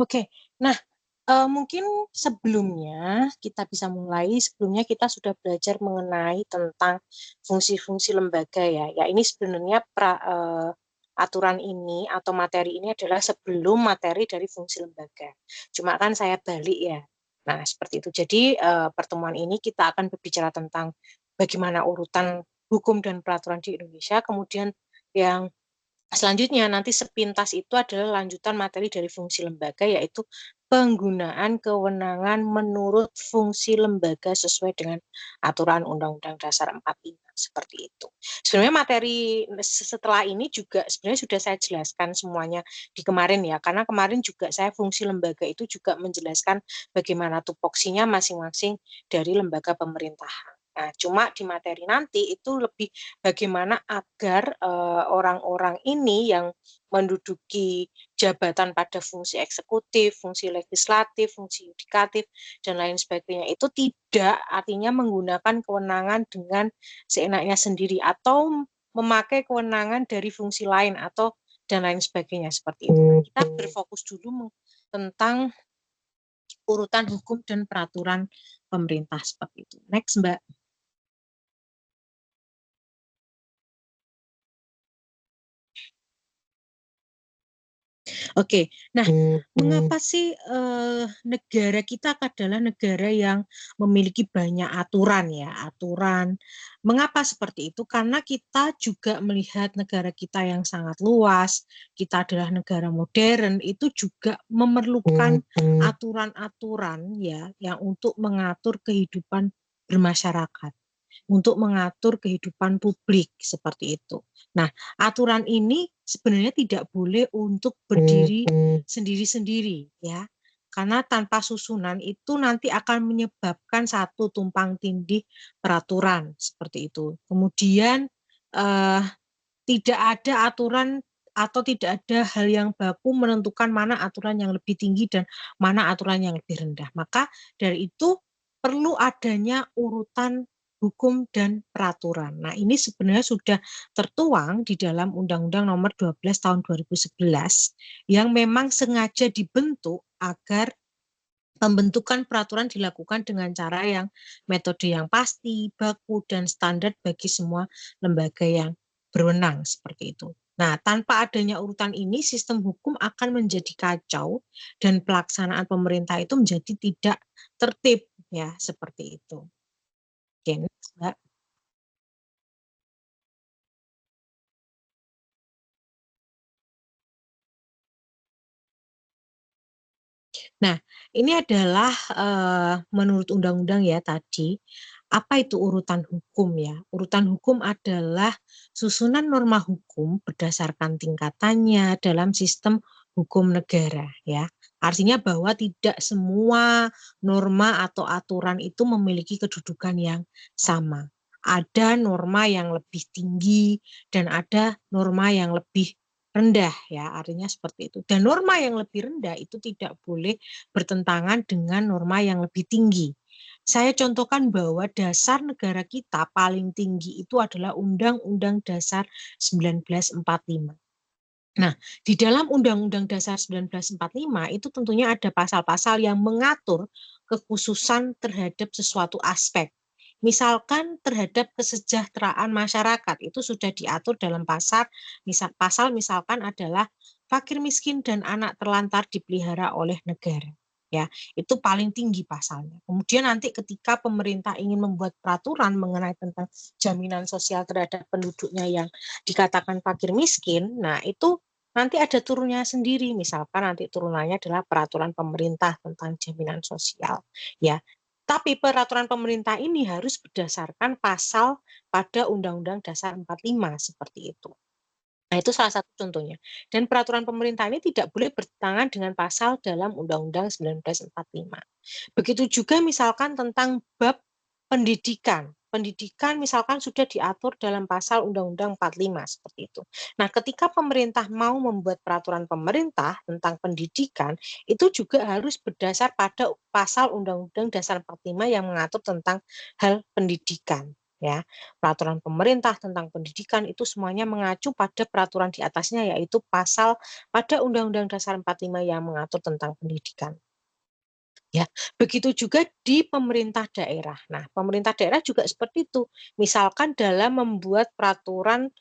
Oke. Nah, mungkin sebelumnya kita sudah belajar mengenai tentang fungsi-fungsi lembaga ya. Ya ini sebenarnya aturan ini atau materi ini adalah sebelum materi dari fungsi lembaga. Cuma kan saya balik ya. Nah, seperti itu. Jadi pertemuan ini kita akan berbicara tentang bagaimana urutan hukum dan peraturan di Indonesia, kemudian yang selanjutnya nanti sepintas itu adalah lanjutan materi dari fungsi lembaga, yaitu penggunaan kewenangan menurut fungsi lembaga sesuai dengan aturan Undang-Undang Dasar 45 seperti itu. Sebenarnya materi setelah ini juga sebenarnya sudah saya jelaskan semuanya di kemarin ya, karena kemarin juga saya fungsi lembaga itu juga menjelaskan bagaimana tupoksinya masing-masing dari lembaga pemerintahan. Nah, cuma di materi nanti itu lebih bagaimana agar orang-orang ini yang menduduki jabatan pada fungsi eksekutif, fungsi legislatif, fungsi yudikatif, dan lain sebagainya itu tidak artinya menggunakan kewenangan dengan seenaknya sendiri atau memakai kewenangan dari fungsi lain atau dan lain sebagainya seperti itu. Nah, kita berfokus dulu tentang urutan hukum dan peraturan pemerintah seperti itu. Next, Mbak. Oke, nah mengapa sih negara kita adalah negara yang memiliki banyak aturan ya, aturan. Mengapa seperti itu? Karena kita juga melihat negara kita yang sangat luas, kita adalah negara modern, itu juga memerlukan aturan-aturan ya yang untuk mengatur kehidupan bermasyarakat, untuk mengatur kehidupan publik seperti itu. Nah, aturan ini sebenarnya tidak boleh untuk berdiri sendiri-sendiri ya. Karena tanpa susunan itu nanti akan menyebabkan satu tumpang tindih peraturan seperti itu. Kemudian eh, tidak ada aturan atau tidak ada hal yang baku menentukan mana aturan yang lebih tinggi dan mana aturan yang lebih rendah. Maka dari itu perlu adanya urutan hukum dan peraturan. Nah, ini sebenarnya sudah tertuang di dalam Undang-Undang Nomor 12 Tahun 2011 yang memang sengaja dibentuk agar pembentukan peraturan dilakukan dengan cara yang metode yang pasti, baku, dan standar bagi semua lembaga yang berwenang seperti itu. Nah, tanpa adanya urutan ini, sistem hukum akan menjadi kacau dan pelaksanaan pemerintah itu menjadi tidak tertib ya, seperti itu. Oke, Mbak. Nah, ini adalah menurut undang-undang ya tadi, apa itu urutan hukum ya? Urutan hukum adalah susunan norma hukum berdasarkan tingkatannya dalam sistem hukum negara ya. Artinya bahwa tidak semua norma atau aturan itu memiliki kedudukan yang sama. Ada norma yang lebih tinggi dan ada norma yang lebih rendah ya, artinya seperti itu. Dan norma yang lebih rendah itu tidak boleh bertentangan dengan norma yang lebih tinggi. Saya contohkan bahwa dasar negara kita paling tinggi itu adalah Undang-Undang Dasar 1945. Nah, di dalam Undang-Undang Dasar 1945 itu tentunya ada pasal-pasal yang mengatur kekhususan terhadap sesuatu aspek. Misalkan terhadap kesejahteraan masyarakat itu sudah diatur dalam pasal misalkan adalah fakir miskin dan anak terlantar dipelihara oleh negara. Ya, itu paling tinggi pasalnya. Kemudian nanti ketika pemerintah ingin membuat peraturan mengenai tentang jaminan sosial terhadap penduduknya yang dikatakan fakir miskin, nah itu nanti ada turunnya sendiri, misalkan nanti turunannya adalah peraturan pemerintah tentang jaminan sosial, ya. Tapi peraturan pemerintah ini harus berdasarkan pasal pada Undang-Undang Dasar 45 seperti itu. Nah, itu salah satu contohnya. Dan peraturan pemerintah ini tidak boleh bertentangan dengan pasal dalam Undang-Undang 1945. Begitu juga misalkan tentang bab pendidikan. Pendidikan misalkan sudah diatur dalam pasal Undang-Undang 45 seperti itu. Nah, ketika pemerintah mau membuat peraturan pemerintah tentang pendidikan, itu juga harus berdasar pada pasal Undang-Undang Dasar 45 yang mengatur tentang hal pendidikan. ya. Peraturan pemerintah tentang pendidikan itu semuanya mengacu pada peraturan di atasnya, yaitu pasal pada Undang-Undang Dasar 45 yang mengatur tentang pendidikan. Ya, begitu juga di pemerintah daerah. Nah, pemerintah daerah juga seperti itu. Misalkan dalam membuat peraturan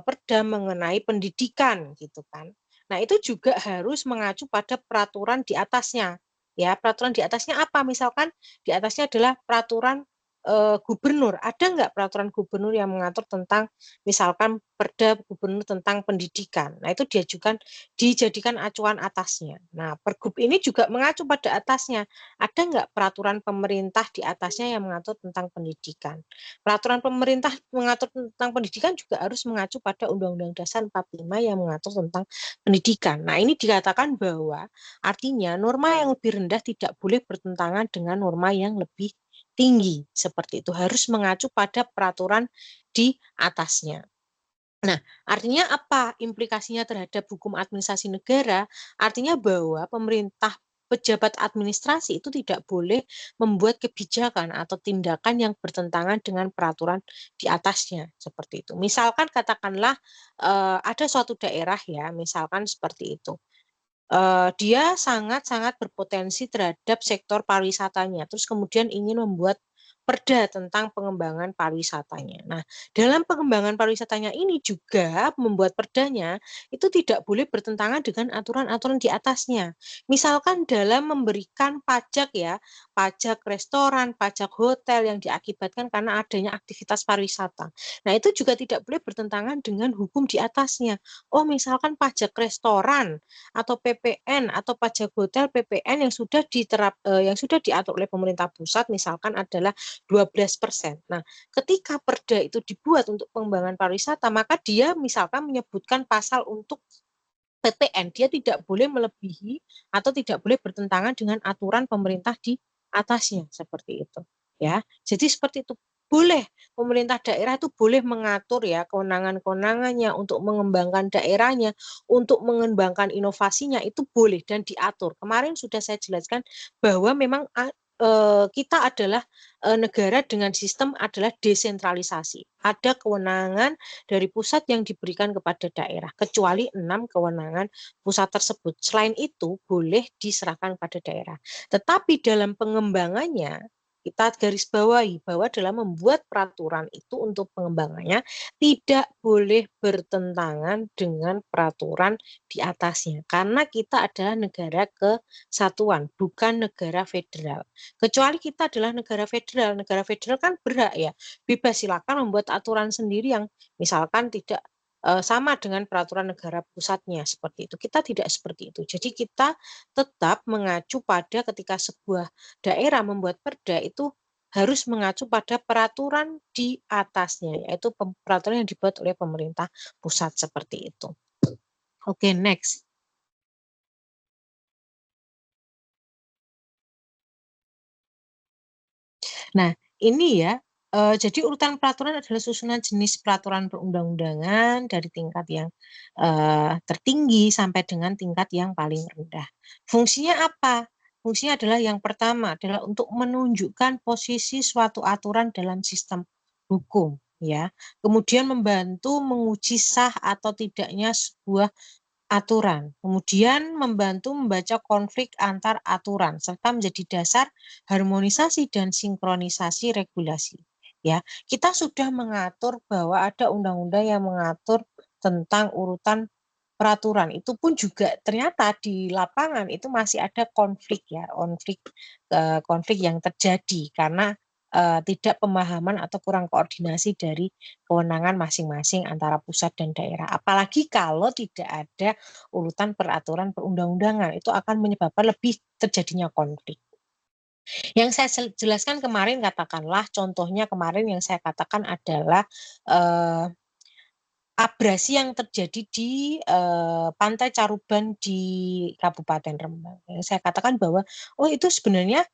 perda mengenai pendidikan gitu kan. Nah, itu juga harus mengacu pada peraturan di atasnya. Ya, peraturan di atasnya apa? Misalkan di atasnya adalah peraturan gubernur. Ada nggak peraturan gubernur yang mengatur tentang misalkan perda gubernur tentang pendidikan? Nah, itu dijadikan acuan atasnya. Nah, Pergub ini juga mengacu pada atasnya. Ada nggak peraturan pemerintah di atasnya yang mengatur tentang pendidikan? Peraturan pemerintah mengatur tentang pendidikan juga harus mengacu pada Undang-Undang Dasar 45 yang mengatur tentang pendidikan. Nah, ini dikatakan bahwa artinya norma yang lebih rendah tidak boleh bertentangan dengan norma yang lebih tinggi. Seperti itu, harus mengacu pada peraturan di atasnya. Nah, artinya apa implikasinya terhadap hukum administrasi negara? Artinya bahwa pemerintah pejabat administrasi itu tidak boleh membuat kebijakan atau tindakan yang bertentangan dengan peraturan di atasnya, seperti itu. Misalkan katakanlah ada suatu daerah ya, misalkan seperti itu. Dia sangat-sangat berpotensi terhadap sektor pariwisatanya, terus kemudian ingin membuat perda tentang pengembangan pariwisatanya. Nah, dalam pengembangan pariwisatanya ini juga membuat perdanya itu tidak boleh bertentangan dengan aturan-aturan di atasnya. Misalkan dalam memberikan pajak ya, pajak restoran, pajak hotel yang diakibatkan karena adanya aktivitas pariwisata. Nah, itu juga tidak boleh bertentangan dengan hukum di atasnya. Oh, misalkan pajak restoran atau PPN atau pajak hotel PPN yang sudah diatur oleh pemerintah pusat misalkan adalah 12%. Nah, ketika perda itu dibuat untuk pengembangan pariwisata, maka dia misalkan menyebutkan pasal untuk PPN, dia tidak boleh melebihi atau tidak boleh bertentangan dengan aturan pemerintah di atasnya, seperti itu. Ya, jadi seperti itu. Boleh pemerintah daerah itu boleh mengatur ya kewenangan-kewenangannya untuk mengembangkan daerahnya, untuk mengembangkan inovasinya itu boleh dan diatur. Kemarin sudah saya jelaskan bahwa memang kita adalah negara dengan sistem adalah desentralisasi. Ada kewenangan dari pusat yang diberikan kepada daerah, kecuali 6 kewenangan pusat tersebut. Selain itu, boleh diserahkan pada daerah. Tetapi dalam pengembangannya, kita garis bawahi bahwa dalam membuat peraturan itu untuk pengembangannya tidak boleh bertentangan dengan peraturan di atasnya. Karena kita adalah negara kesatuan, bukan negara federal. Kecuali kita adalah negara federal. Negara federal kan berhak ya, bebas silakan membuat aturan sendiri yang misalkan tidak sama dengan peraturan negara pusatnya seperti itu. Kita tidak seperti itu. Jadi kita tetap mengacu pada ketika sebuah daerah membuat perda itu harus mengacu pada peraturan di atasnya, yaitu peraturan yang dibuat oleh pemerintah pusat seperti itu. Oke, next. Nah, ini ya, jadi urutan peraturan adalah susunan jenis peraturan perundang-undangan dari tingkat yang tertinggi sampai dengan tingkat yang paling rendah. Fungsinya apa? Fungsinya adalah yang pertama adalah untuk menunjukkan posisi suatu aturan dalam sistem hukum, ya. Kemudian membantu menguji sah atau tidaknya sebuah aturan, kemudian membantu membaca konflik antar aturan, serta menjadi dasar harmonisasi dan sinkronisasi regulasi. Ya, kita sudah mengatur bahwa ada undang-undang yang mengatur tentang urutan peraturan. Itu pun juga ternyata di lapangan itu masih ada konflik ya, konflik yang terjadi karena tidak pemahaman atau kurang koordinasi dari kewenangan masing-masing antara pusat dan daerah. Apalagi kalau tidak ada urutan peraturan perundang-undangan, itu akan menyebabkan lebih terjadinya konflik. Yang saya jelaskan kemarin katakanlah contohnya kemarin yang saya katakan adalah eh, abrasi yang terjadi di Pantai Caruban di Kabupaten Rembang. Yang saya katakan bahwa oh itu sebenarnya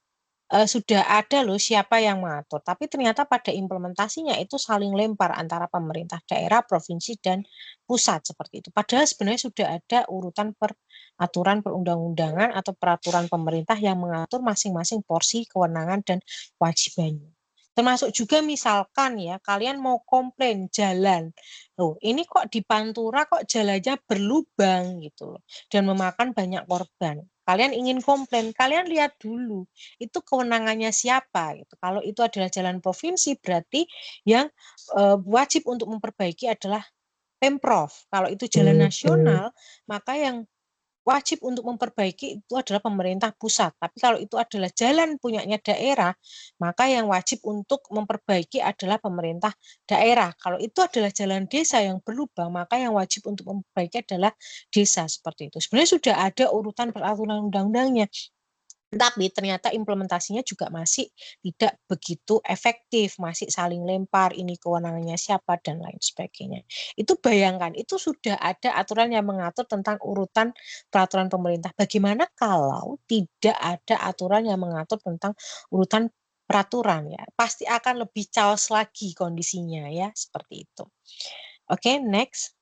sudah ada loh siapa yang mengatur, tapi ternyata pada implementasinya itu saling lempar antara pemerintah daerah, provinsi, dan pusat seperti itu. Padahal sebenarnya sudah ada urutan peraturan perundang-undangan atau peraturan pemerintah yang mengatur masing-masing porsi kewenangan dan kewajibannya. Termasuk juga misalkan ya, kalian mau komplain jalan. Loh, ini kok di Pantura kok jalannya berlubang gitu loh dan memakan banyak korban. Kalian ingin komplain, kalian lihat dulu itu kewenangannya siapa gitu. Kalau itu adalah jalan provinsi berarti yang wajib untuk memperbaiki adalah Pemprov. Kalau itu jalan nasional, maka yang wajib untuk memperbaiki itu adalah pemerintah pusat. Tapi kalau itu adalah jalan punyanya daerah, maka yang wajib untuk memperbaiki adalah pemerintah daerah. Kalau itu adalah jalan desa yang berlubang, maka yang wajib untuk memperbaiki adalah desa seperti itu. Sebenarnya sudah ada urutan peraturan undang-undangnya. Tapi ternyata implementasinya juga masih tidak begitu efektif, masih saling lempar, ini kewenangannya siapa, dan lain sebagainya. Itu bayangkan, itu sudah ada aturan yang mengatur tentang urutan peraturan pemerintah. Bagaimana kalau tidak ada aturan yang mengatur tentang urutan peraturan ya? Pasti akan lebih chaos lagi kondisinya ya, seperti itu. Oke, next.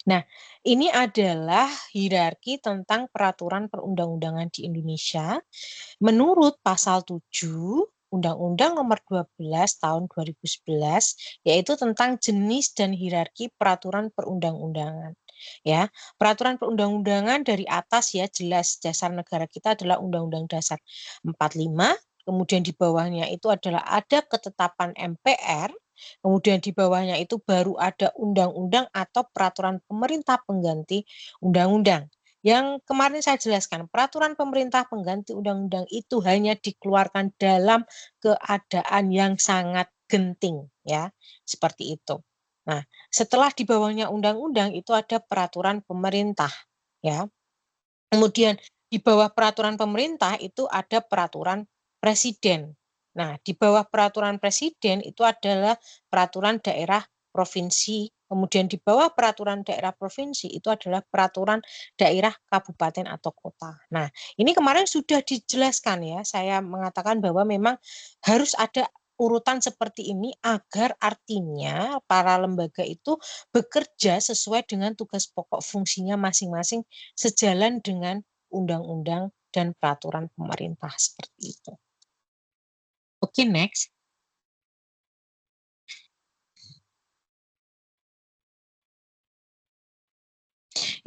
Nah, ini adalah hierarki tentang peraturan perundang-undangan di Indonesia. Menurut pasal 7 Undang-Undang Nomor 12 Tahun 2011, yaitu tentang jenis dan hierarki peraturan perundang-undangan. Ya, peraturan perundang-undangan dari atas ya jelas dasar negara kita adalah Undang-Undang Dasar 45, kemudian di bawahnya itu adalah ada ketetapan MPR, kemudian di bawahnya itu baru ada undang-undang atau peraturan pemerintah pengganti undang-undang. Yang kemarin saya jelaskan, peraturan pemerintah pengganti undang-undang itu hanya dikeluarkan dalam keadaan yang sangat genting, ya, seperti itu. Nah, setelah di bawahnya undang-undang itu ada peraturan pemerintah, ya. Kemudian di bawah peraturan pemerintah itu ada peraturan presiden. Nah, di bawah peraturan presiden itu adalah peraturan daerah provinsi. Kemudian di bawah peraturan daerah provinsi itu adalah peraturan daerah kabupaten atau kota. Nah, ini kemarin sudah dijelaskan ya. Saya mengatakan bahwa memang harus ada urutan seperti ini agar artinya para lembaga itu bekerja sesuai dengan tugas pokok fungsinya masing-masing sejalan dengan undang-undang dan peraturan pemerintah seperti itu. Oke, next.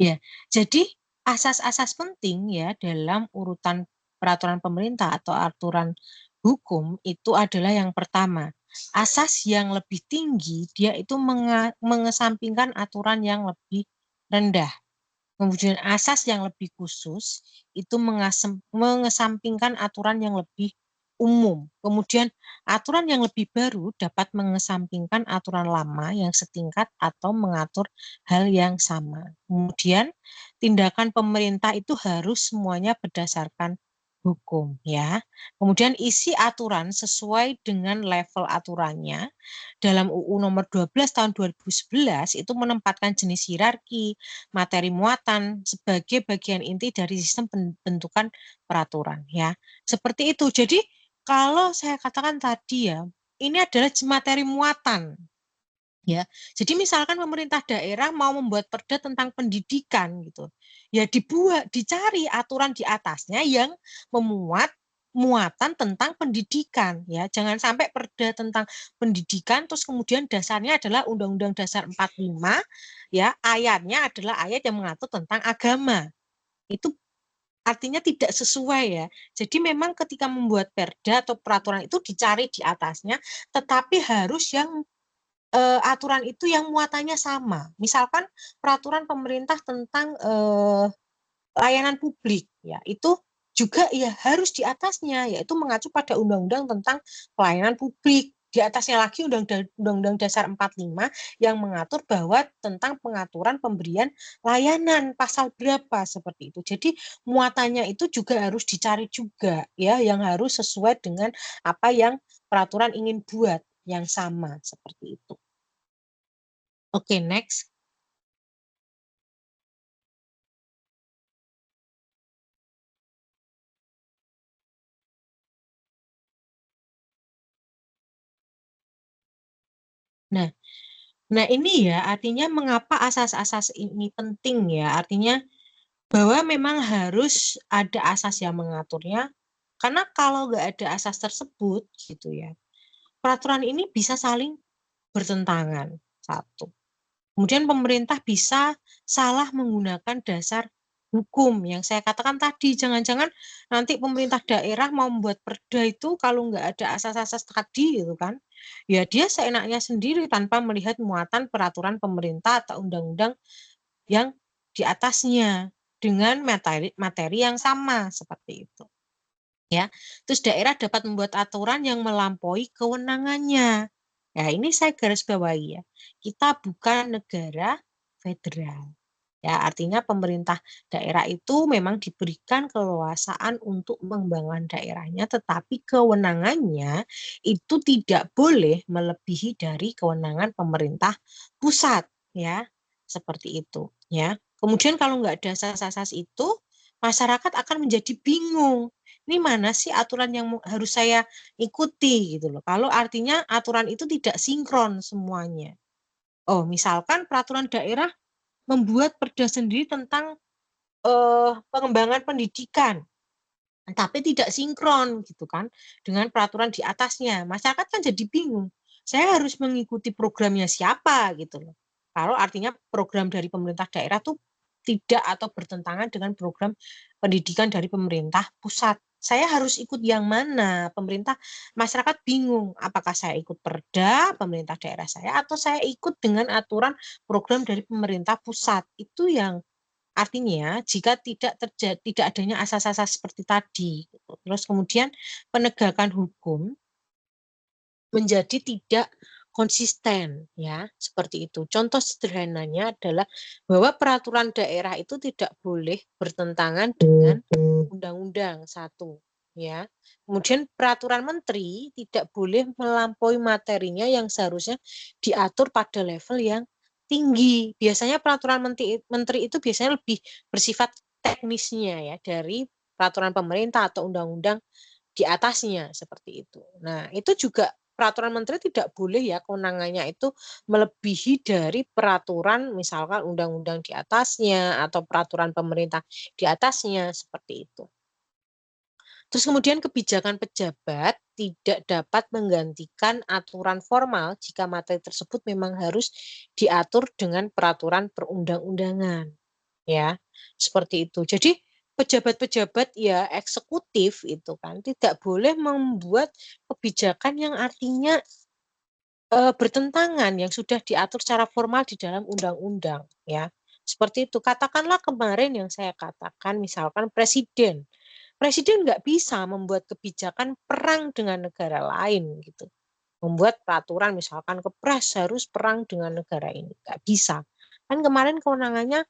Ya, jadi asas-asas penting ya dalam urutan peraturan pemerintah atau aturan hukum itu adalah yang pertama, asas yang lebih tinggi dia itu mengesampingkan aturan yang lebih rendah. Kemudian asas yang lebih khusus itu mengesampingkan aturan yang lebih umum. Kemudian aturan yang lebih baru dapat mengesampingkan aturan lama yang setingkat atau mengatur hal yang sama. Kemudian tindakan pemerintah itu harus semuanya berdasarkan hukum ya. Kemudian isi aturan sesuai dengan level aturannya dalam UU nomor 12 tahun 2011 itu menempatkan jenis hierarki, materi muatan sebagai bagian inti dari sistem pembentukan peraturan ya. Seperti itu. Jadi kalau saya katakan tadi ya, ini adalah materi muatan ya. Jadi misalkan pemerintah daerah mau membuat perda tentang pendidikan gitu. Ya dicari aturan di atasnya yang memuat muatan tentang pendidikan ya. Jangan sampai perda tentang pendidikan terus kemudian dasarnya adalah Undang-Undang Dasar 45 ya, ayatnya adalah ayat yang mengatur tentang agama. Itu artinya tidak sesuai ya. Jadi memang ketika membuat perda atau peraturan itu dicari di atasnya, tetapi harus yang aturan itu yang muatannya sama. Misalkan peraturan pemerintah tentang layanan publik ya, itu juga ya harus di atasnya yaitu mengacu pada undang-undang tentang pelayanan publik. Di atasnya lagi Undang-Undang Dasar 45 yang mengatur bahwa tentang pengaturan pemberian layanan pasal berapa seperti itu. Jadi muatannya itu juga harus dicari juga ya yang harus sesuai dengan apa yang peraturan ingin buat yang sama seperti itu. Oke, next. Nah, nah ini ya artinya mengapa asas-asas ini penting ya. Artinya bahwa memang harus ada asas yang mengaturnya, karena kalau nggak ada asas tersebut gitu ya, peraturan ini bisa saling bertentangan, satu. Kemudian pemerintah bisa salah menggunakan dasar hukum yang saya katakan tadi. Jangan-jangan nanti pemerintah daerah mau membuat perda itu kalau nggak ada asas-asas tadi gitu kan, ya dia seenaknya sendiri tanpa melihat muatan peraturan pemerintah atau undang-undang yang di atasnya dengan materi yang sama seperti itu. Ya, terus daerah dapat membuat aturan yang melampaui kewenangannya. Ya, ini saya garis bawahi ya. Kita bukan negara federal. Ya, artinya pemerintah daerah itu memang diberikan keleluasaan untuk mengembangkan daerahnya, tetapi kewenangannya itu tidak boleh melebihi dari kewenangan pemerintah pusat, ya, seperti itu, ya. Kemudian kalau nggak ada asas-asas itu, masyarakat akan menjadi bingung. Ini mana sih aturan yang harus saya ikuti gitu loh. Kalau artinya aturan itu tidak sinkron semuanya. Oh, misalkan peraturan daerah membuat perda sendiri tentang pengembangan pendidikan, tapi tidak sinkron gitu kan dengan peraturan di atasnya. Masyarakat kan jadi bingung. Saya harus mengikuti programnya siapa gitu loh. Kalau artinya program dari pemerintah daerah tuh tidak atau bertentangan dengan program pendidikan dari pemerintah pusat. Saya harus ikut yang mana? Masyarakat bingung. Apakah saya ikut perda pemerintah daerah saya atau saya ikut dengan aturan program dari pemerintah pusat? Itu yang artinya jika tidak adanya asas-asas seperti tadi, gitu. Terus kemudian penegakan hukum menjadi tidak konsisten ya, seperti itu. Contoh sederhananya adalah bahwa peraturan daerah itu tidak boleh bertentangan dengan undang-undang, satu ya. Kemudian peraturan menteri tidak boleh melampaui materinya yang seharusnya diatur pada level yang tinggi. Biasanya peraturan menteri itu biasanya lebih bersifat teknisnya ya dari peraturan pemerintah atau undang-undang di atasnya seperti itu. Nah, itu juga peraturan menteri tidak boleh ya kewenangannya itu melebihi dari peraturan misalkan undang-undang di atasnya atau peraturan pemerintah di atasnya seperti itu. Terus kemudian kebijakan pejabat tidak dapat menggantikan aturan formal jika materi tersebut memang harus diatur dengan peraturan perundang-undangan ya, seperti itu. Jadi pejabat-pejabat ya eksekutif itu kan tidak boleh membuat kebijakan yang artinya bertentangan yang sudah diatur secara formal di dalam undang-undang ya. Seperti itu. Katakanlah kemarin yang saya katakan misalkan presiden. Presiden nggak bisa membuat kebijakan perang dengan negara lain gitu. Membuat peraturan misalkan kepres harus perang dengan negara ini. Nggak bisa. Kan kemarin kewenangannya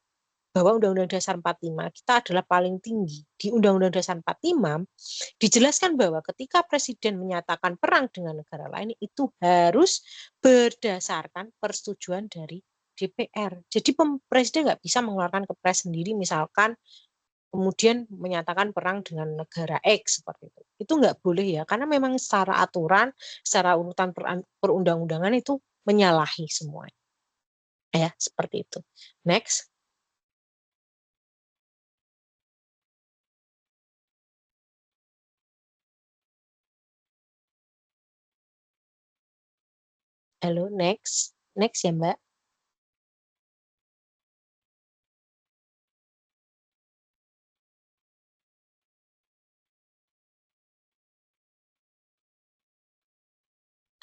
bahwa Undang-Undang Dasar 45 kita adalah paling tinggi. Di Undang-Undang Dasar 45 dijelaskan bahwa ketika Presiden menyatakan perang dengan negara lain itu harus berdasarkan persetujuan dari DPR. Jadi Presiden nggak bisa mengeluarkan kepres sendiri misalkan kemudian menyatakan perang dengan negara X seperti itu. Itu nggak boleh ya, karena memang secara aturan, secara urutan perundang-undangan itu menyalahi semua. Ya, seperti itu. Next. Halo, next. Next ya, Mbak.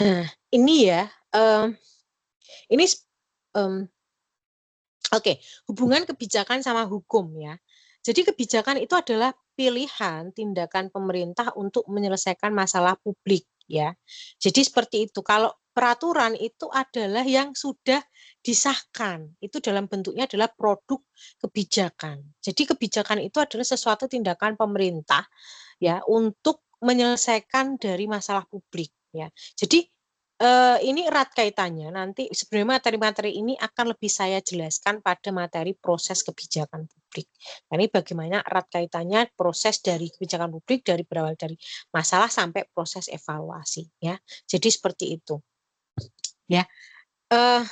Nah, ini ya, ini um, oke, hubungan kebijakan sama hukum ya. Jadi kebijakan itu adalah pilihan tindakan pemerintah untuk menyelesaikan masalah publik ya. Jadi seperti itu. Kalau peraturan itu adalah yang sudah disahkan. Itu dalam bentuknya adalah produk kebijakan. Jadi kebijakan itu adalah sesuatu tindakan pemerintah ya untuk menyelesaikan dari masalah publik ya. Jadi ini erat kaitannya. Nanti sebenarnya materi-materi ini akan lebih saya jelaskan pada materi proses kebijakan publik. Nah, ini bagaimana erat kaitannya proses dari kebijakan publik dari berawal dari masalah sampai proses evaluasi ya. Jadi seperti itu ya. Eh,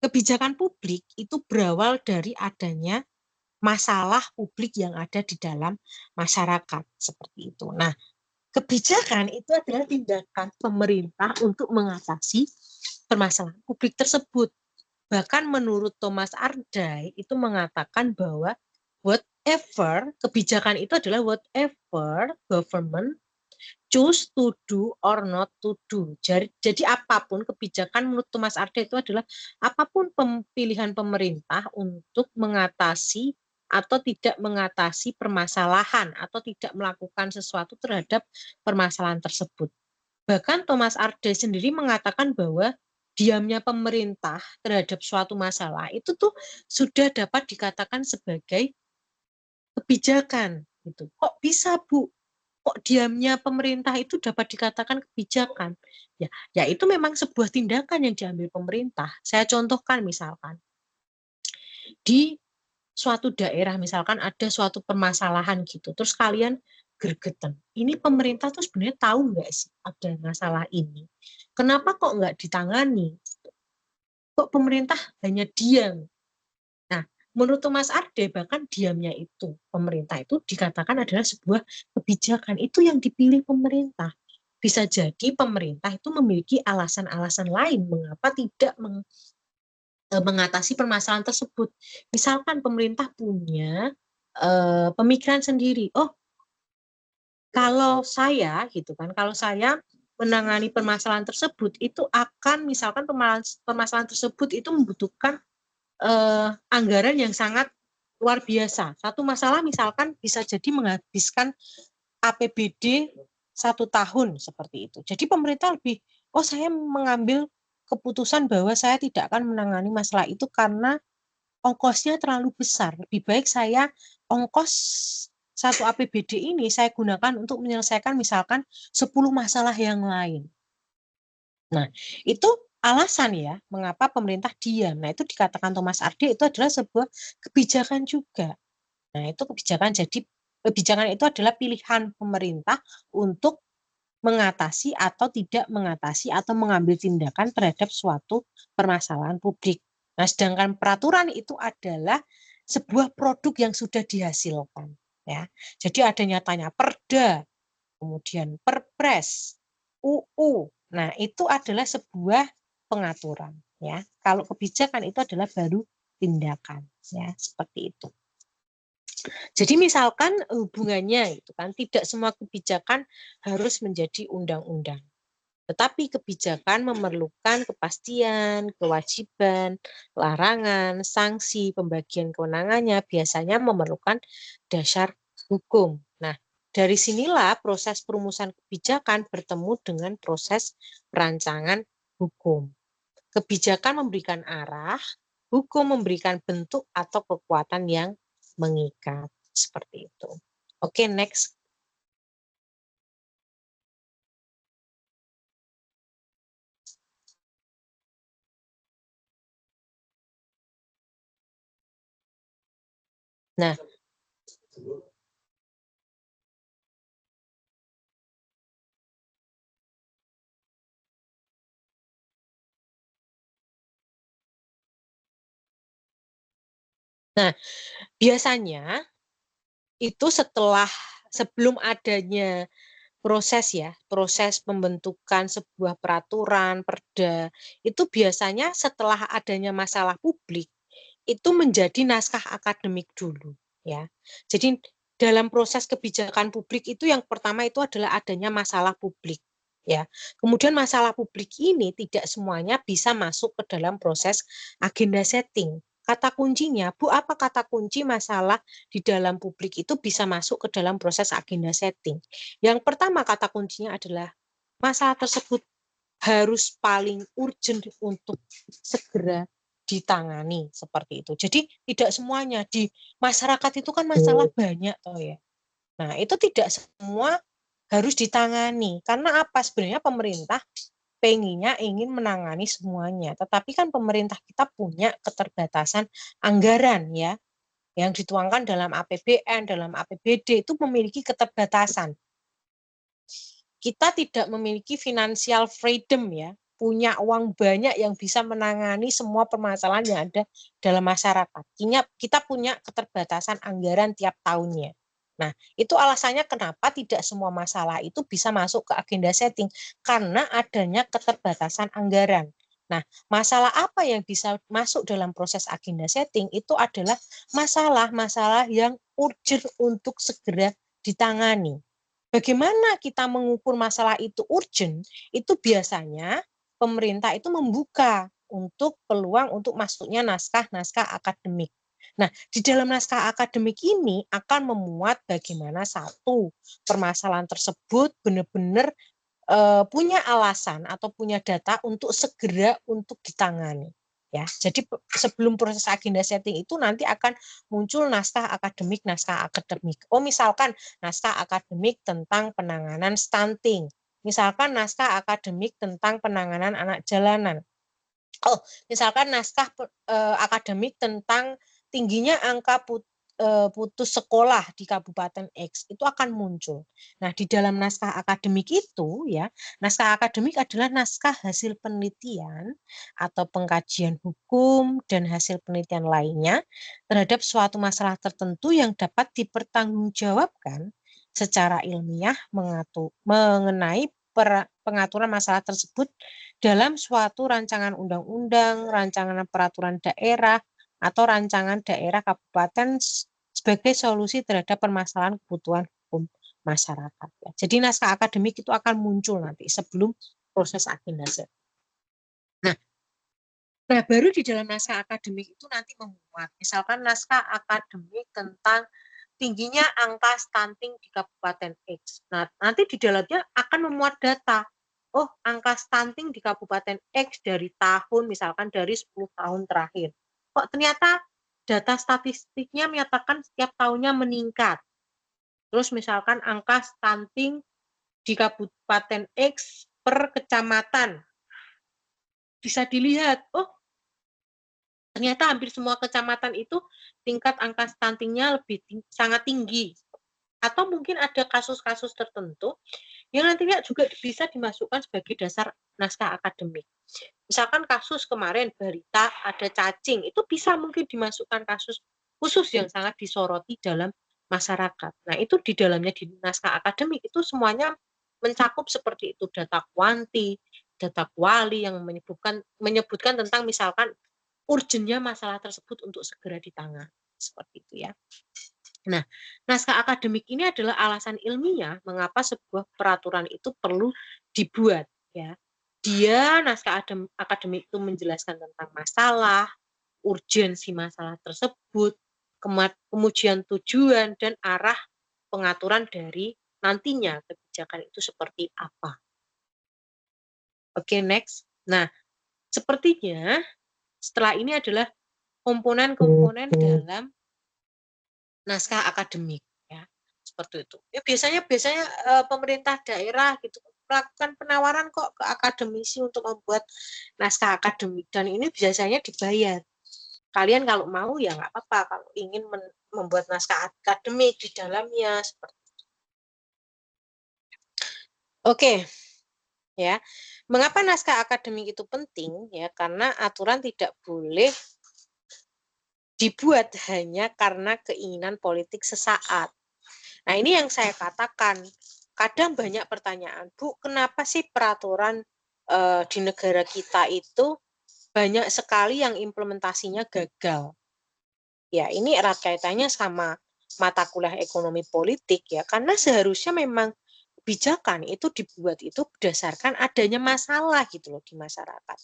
Kebijakan publik itu berawal dari adanya masalah publik yang ada di dalam masyarakat, seperti itu. Nah, kebijakan itu adalah tindakan pemerintah untuk mengatasi permasalahan publik tersebut. Bahkan menurut Thomas Ardai itu mengatakan bahwa whatever, kebijakan itu adalah whatever government choose to do or not to do. Jadi apapun kebijakan menurut Thomas Ardai itu adalah apapun pilihan pemerintah untuk mengatasi atau tidak mengatasi permasalahan atau tidak melakukan sesuatu terhadap permasalahan tersebut. Bahkan Thomas Ardai sendiri mengatakan bahwa diamnya pemerintah terhadap suatu masalah itu tuh sudah dapat dikatakan sebagai kebijakan gitu. Kok bisa, Bu? Kok diamnya pemerintah itu dapat dikatakan kebijakan? Ya itu memang sebuah tindakan yang diambil pemerintah. Saya contohkan misalkan di suatu daerah misalkan ada suatu permasalahan gitu, terus kalian gregetan. Ini pemerintah tuh sebenarnya tahu nggak sih ada masalah ini? Kenapa kok nggak ditangani? Kok pemerintah hanya diam? Nah, menurut Thomas Ardai bahkan diamnya itu pemerintah itu dikatakan adalah sebuah kebijakan. Itu yang dipilih pemerintah. Bisa jadi pemerintah itu memiliki alasan-alasan lain mengapa tidak mengatasi permasalahan tersebut. Misalkan pemerintah punya pemikiran sendiri. Oh, kalau saya gitu kan, kalau saya menangani permasalahan tersebut itu akan misalkan permasalahan tersebut itu membutuhkan anggaran yang sangat luar biasa. Satu masalah misalkan bisa jadi menghabiskan APBD 1 tahun seperti itu. Jadi pemerintah lebih, oh saya mengambil keputusan bahwa saya tidak akan menangani masalah itu karena ongkosnya terlalu besar. Lebih baik saya ongkos satu APBD ini saya gunakan untuk menyelesaikan misalkan 10 masalah yang lain. Nah, itu alasan ya mengapa pemerintah diam. Nah, itu dikatakan Thomas Ardai itu adalah sebuah kebijakan juga. Nah, itu kebijakan. Jadi kebijakan itu adalah pilihan pemerintah untuk mengatasi atau tidak mengatasi atau mengambil tindakan terhadap suatu permasalahan publik. Nah, sedangkan peraturan itu adalah sebuah produk yang sudah dihasilkan, ya. Jadi ada nyatanya Perda, kemudian Perpres, UU. Nah, itu adalah sebuah pengaturan, ya. Kalau kebijakan itu adalah baru tindakan, ya, seperti itu. Jadi misalkan hubungannya itu kan tidak semua kebijakan harus menjadi undang-undang. Tetapi kebijakan memerlukan kepastian, kewajiban, larangan, sanksi, pembagian kewenangannya biasanya memerlukan dasar hukum. Nah, dari sinilah proses perumusan kebijakan bertemu dengan proses perancangan hukum. Kebijakan memberikan arah, hukum memberikan bentuk atau kekuatan yang mengikat. Seperti itu. Oke, next. Nah, biasanya itu sebelum adanya proses pembentukan sebuah peraturan, perda, itu biasanya setelah adanya masalah publik, itu menjadi naskah akademik dulu, ya. Jadi dalam proses kebijakan publik itu yang pertama itu adalah adanya masalah publik, ya. Kemudian masalah publik ini tidak semuanya bisa masuk ke dalam proses agenda setting. Kata kuncinya, Bu, apa kata kunci masalah di dalam publik itu bisa masuk ke dalam proses agenda setting? Yang pertama kata kuncinya adalah masalah tersebut harus paling urgent untuk segera ditangani seperti itu. Jadi tidak semuanya di masyarakat itu kan masalah banyak toh ya. Nah, itu tidak semua harus ditangani. Karena apa? Sebenarnya pemerintah pengennya ingin menangani semuanya. Tetapi kan pemerintah kita punya keterbatasan anggaran ya. Yang dituangkan dalam APBN, dalam APBD itu memiliki keterbatasan. Kita tidak memiliki financial freedom ya. punya uang banyak yang bisa menangani semua permasalahan yang ada dalam masyarakat. Kita punya keterbatasan anggaran tiap tahunnya. Nah, itu alasannya kenapa tidak semua masalah itu bisa masuk ke agenda setting, karena adanya keterbatasan anggaran. Nah, masalah apa yang bisa masuk dalam proses agenda setting itu adalah masalah-masalah yang urgent untuk segera ditangani. Bagaimana kita mengukur masalah itu urgent? Itu biasanya pemerintah itu membuka untuk peluang untuk masuknya naskah-naskah akademik. Nah, di dalam naskah akademik ini akan memuat bagaimana satu permasalahan tersebut benar-benar punya alasan atau punya data untuk segera untuk ditangani. Ya, jadi sebelum proses agenda setting itu nanti akan muncul naskah akademik. Oh, misalkan naskah akademik tentang penanganan stunting. Misalkan naskah akademik tentang penanganan anak jalanan. Oh, misalkan naskah akademik tentang tingginya angka putus sekolah di Kabupaten X itu akan muncul. Nah, di dalam naskah akademik itu ya, naskah akademik adalah naskah hasil penelitian atau pengkajian hukum dan hasil penelitian lainnya terhadap suatu masalah tertentu yang dapat dipertanggungjawabkan secara ilmiah mengenai pengaturan masalah tersebut dalam suatu rancangan undang-undang, rancangan peraturan daerah, atau rancangan daerah kabupaten sebagai solusi terhadap permasalahan kebutuhan hukum masyarakat. Jadi naskah akademik itu akan muncul nanti sebelum proses agenda setting. Nah, baru di dalam naskah akademik itu nanti memuat, misalkan naskah akademik tentang tingginya angka stunting di Kabupaten X. Nah, nanti di dalamnya akan memuat data. Oh, angka stunting di Kabupaten X dari tahun, misalkan dari 10 tahun terakhir. Kok ternyata data statistiknya menyatakan setiap tahunnya meningkat. Terus misalkan angka stunting di Kabupaten X per kecamatan. Bisa dilihat, oh ternyata hampir semua kecamatan itu tingkat angka stuntingnya sangat tinggi. Atau mungkin ada kasus-kasus tertentu yang nantinya juga bisa dimasukkan sebagai dasar naskah akademik. Misalkan kasus kemarin balita ada cacing, itu bisa mungkin dimasukkan kasus khusus yang sangat disoroti dalam masyarakat. Nah, itu di dalamnya di naskah akademik itu semuanya mencakup seperti itu, data kuanti, data kuali yang menyebutkan tentang misalkan urgennya masalah tersebut untuk segera ditangani. Seperti itu ya. Nah, naskah akademik ini adalah alasan ilmiah mengapa sebuah peraturan itu perlu dibuat ya. Dia naskah akademik itu menjelaskan tentang masalah, urgensi masalah tersebut, kemudian tujuan dan arah pengaturan dari nantinya kebijakan itu seperti apa. Oke, next. Nah, sepertinya setelah ini adalah komponen-komponen dalam naskah akademik ya, seperti itu. Ya biasanya pemerintah daerah gitu melakukan penawaran kok ke akademisi untuk membuat naskah akademik dan ini biasanya dibayar. Kalian kalau mau ya nggak apa-apa kalau ingin membuat naskah akademik di dalamnya seperti itu. Oke. Ya. Mengapa naskah akademik itu penting ya? Karena aturan tidak boleh dibuat hanya karena keinginan politik sesaat. Nah, ini yang saya katakan. Kadang banyak pertanyaan, Bu, kenapa sih peraturan di negara kita itu banyak sekali yang implementasinya gagal? Ya, ini erat kaitannya sama mata kuliah ekonomi politik ya, karena seharusnya memang kebijakan itu dibuat itu berdasarkan adanya masalah gitu loh di masyarakat.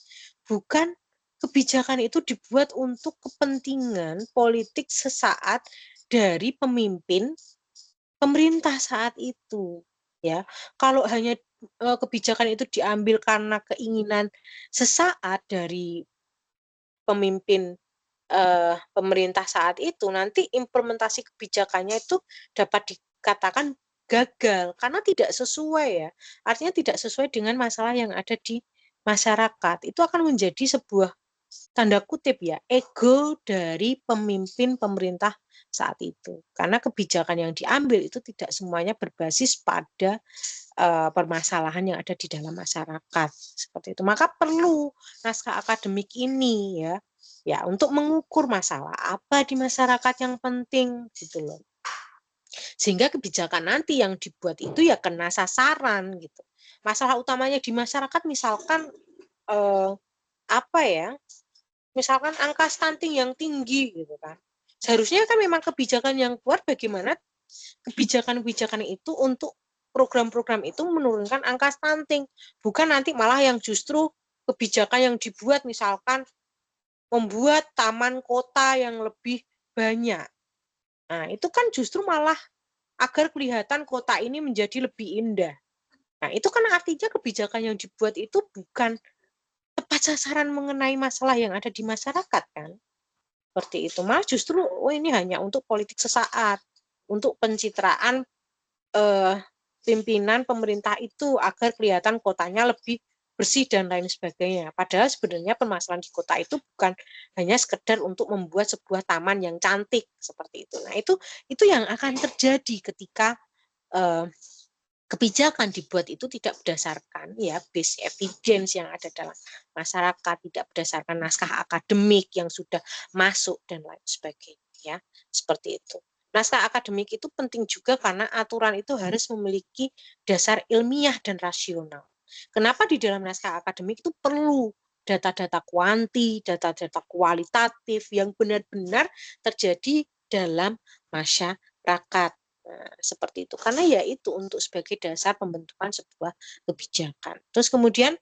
Bukan kebijakan itu dibuat untuk kepentingan politik sesaat dari pemimpin pemerintah saat itu ya. Kalau hanya kebijakan itu diambil karena keinginan sesaat dari pemimpin pemerintah saat itu, nanti implementasi kebijakannya itu dapat dikatakan gagal karena tidak sesuai ya. Artinya tidak sesuai dengan masalah yang ada di masyarakat. Itu akan menjadi sebuah tanda kutip ya, ego dari pemimpin pemerintah saat itu. Karena kebijakan yang diambil itu tidak semuanya berbasis pada permasalahan yang ada di dalam masyarakat, seperti itu. Maka perlu naskah akademik ini ya untuk mengukur masalah apa di masyarakat yang penting gitu loh. Sehingga kebijakan nanti yang dibuat itu ya kena sasaran gitu. Masalah utamanya di masyarakat misalkan apa ya? Misalkan angka stunting yang tinggi gitu kan. Seharusnya kan memang kebijakan yang kuat bagaimana kebijakan-kebijakan itu untuk program-program itu menurunkan angka stunting. Bukan nanti malah yang justru kebijakan yang dibuat misalkan membuat taman kota yang lebih banyak. Nah, itu kan justru malah agar kelihatan kota ini menjadi lebih indah. Nah, itu kan artinya kebijakan yang dibuat itu bukan tepat sasaran mengenai masalah yang ada di masyarakat kan. Seperti itu. Malah justru ini hanya untuk politik sesaat, untuk pencitraan pimpinan pemerintah itu agar kelihatan kotanya lebih bersih dan lain sebagainya. Padahal sebenarnya permasalahan di kota itu bukan hanya sekedar untuk membuat sebuah taman yang cantik seperti itu. Nah, itu yang akan terjadi ketika kebijakan dibuat itu tidak berdasarkan base evidence yang ada dalam masyarakat, tidak berdasarkan naskah akademik yang sudah masuk dan lain sebagainya ya. Seperti itu. Naskah akademik itu penting juga karena aturan itu harus memiliki dasar ilmiah dan rasional. Kenapa di dalam naskah akademik itu perlu data-data kuanti, data-data kualitatif yang benar-benar terjadi dalam masyarakat. Nah, seperti itu. Karena ya itu untuk sebagai dasar pembentukan sebuah kebijakan. Terus kemudian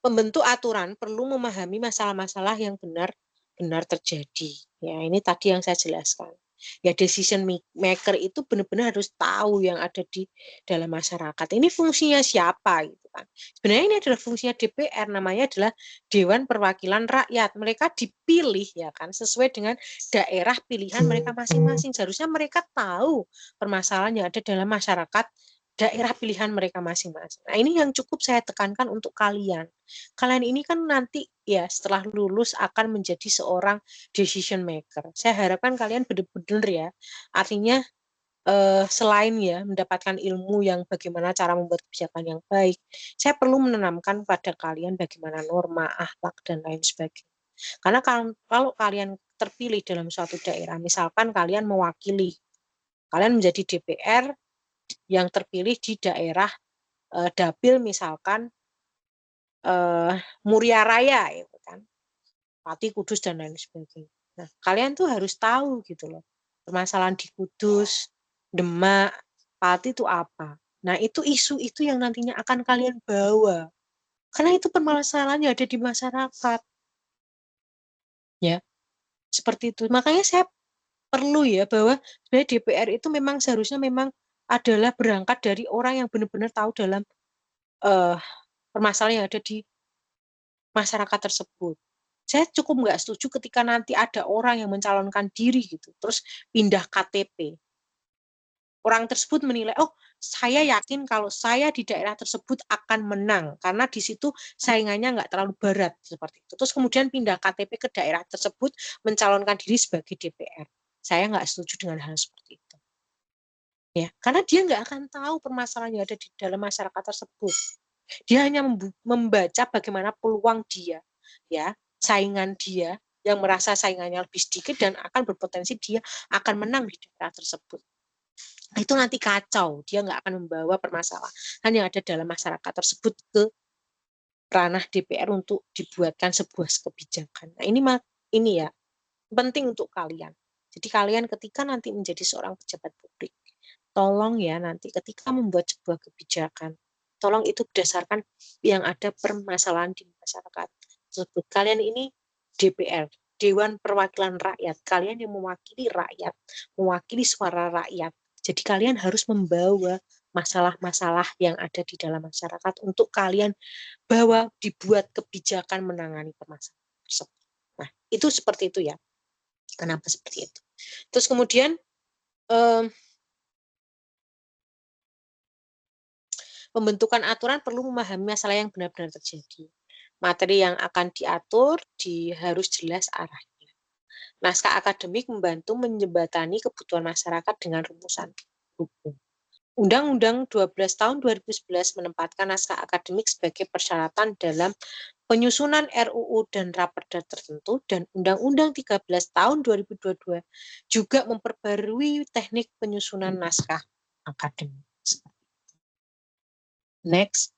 pembentuk aturan perlu memahami masalah-masalah yang benar-benar terjadi. Ya, ini tadi yang saya jelaskan. Ya, decision maker itu benar-benar harus tahu yang ada di dalam masyarakat. Ini fungsinya siapa gitu kan. Sebenarnya ini adalah fungsinya DPR, namanya adalah Dewan Perwakilan Rakyat. Mereka dipilih ya kan sesuai dengan daerah pilihan mereka masing-masing. Seharusnya mereka tahu permasalahan yang ada dalam masyarakat daerah pilihan mereka masing-masing. Nah, ini yang cukup saya tekankan untuk kalian. Kalian ini kan nanti ya setelah lulus akan menjadi seorang decision maker. Saya harapkan kalian benar-benar ya, artinya selain ya mendapatkan ilmu yang bagaimana cara membuat kebijakan yang baik, saya perlu menanamkan pada kalian bagaimana norma, akhlak, dan lain sebagainya. Karena kalau kalian terpilih dalam suatu daerah, misalkan kalian mewakili, kalian menjadi DPR, yang terpilih di daerah dapil misalkan Muria Raya itu kan, Pati, Kudus dan lain sebagainya. Nah, kalian tuh harus tahu gitu loh. Permasalahan di Kudus, Demak, Pati itu apa. Nah, itu isu itu yang nantinya akan kalian bawa. Karena itu permasalahan yang ada di masyarakat. Ya, seperti itu. Makanya saya perlu ya bahwa sebenarnya DPR itu memang seharusnya memang adalah berangkat dari orang yang benar-benar tahu dalam uh, permasalahan yang ada di masyarakat tersebut. Saya cukup nggak setuju ketika nanti ada orang yang mencalonkan diri gitu, terus pindah KTP. Orang tersebut menilai, oh saya yakin kalau saya di daerah tersebut akan menang, karena di situ saingannya nggak terlalu berat, seperti itu. Terus kemudian pindah KTP ke daerah tersebut, mencalonkan diri sebagai DPR. Saya nggak setuju dengan hal seperti itu. Ya, karena dia nggak akan tahu permasalahan yang ada di dalam masyarakat tersebut. Dia hanya membaca bagaimana peluang dia, ya, saingan dia yang merasa saingannya lebih sedikit dan akan berpotensi dia akan menang di daerah tersebut. Nah, itu nanti kacau, dia nggak akan membawa permasalahan yang ada dalam masyarakat tersebut ke ranah DPR untuk dibuatkan sebuah kebijakan. Nah, ini ya penting untuk kalian. Jadi kalian ketika nanti menjadi seorang pejabat publik, tolong ya nanti ketika membuat sebuah kebijakan, tolong itu berdasarkan yang ada permasalahan di masyarakat tersebut. Kalian ini DPR, Dewan Perwakilan Rakyat, kalian yang mewakili rakyat, mewakili suara rakyat. Jadi kalian harus membawa masalah-masalah yang ada di dalam masyarakat untuk kalian bawa dibuat kebijakan menangani permasalahan tersebut. Nah, itu seperti itu ya. Kenapa seperti itu? Terus kemudian pembentukan aturan perlu memahami masalah yang benar-benar terjadi. Materi yang akan diatur harus jelas arahnya. Naskah akademik membantu menjembatani kebutuhan masyarakat dengan rumusan hukum. Undang-Undang 12 tahun 2011 menempatkan naskah akademik sebagai persyaratan dalam penyusunan RUU dan raperda tertentu, dan Undang-Undang 13 tahun 2022 juga memperbarui teknik penyusunan naskah akademik. Next.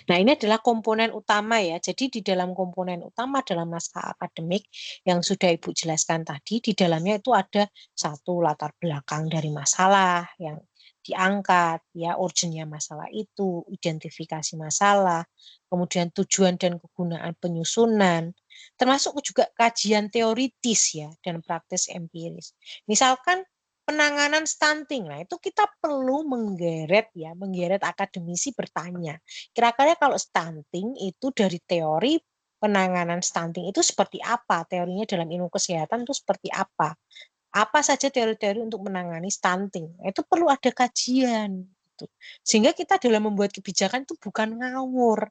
Nah, ini adalah komponen utama ya. Jadi di dalam komponen utama dalam naskah akademik yang sudah Ibu jelaskan tadi, di dalamnya itu ada satu latar belakang dari masalah yang diangkat, ya, urgennya masalah itu, identifikasi masalah, kemudian tujuan dan kegunaan penyusunan, termasuk juga kajian teoritis ya dan praktis empiris. Misalkan penanganan stunting, nah itu kita perlu menggeret akademisi bertanya. Kira-kira kalau stunting itu dari teori penanganan stunting itu seperti apa? Teorinya dalam ilmu kesehatan itu seperti apa? Apa saja teori-teori untuk menangani stunting? Itu perlu ada kajian. Gitu. Sehingga kita dalam membuat kebijakan itu bukan ngawur,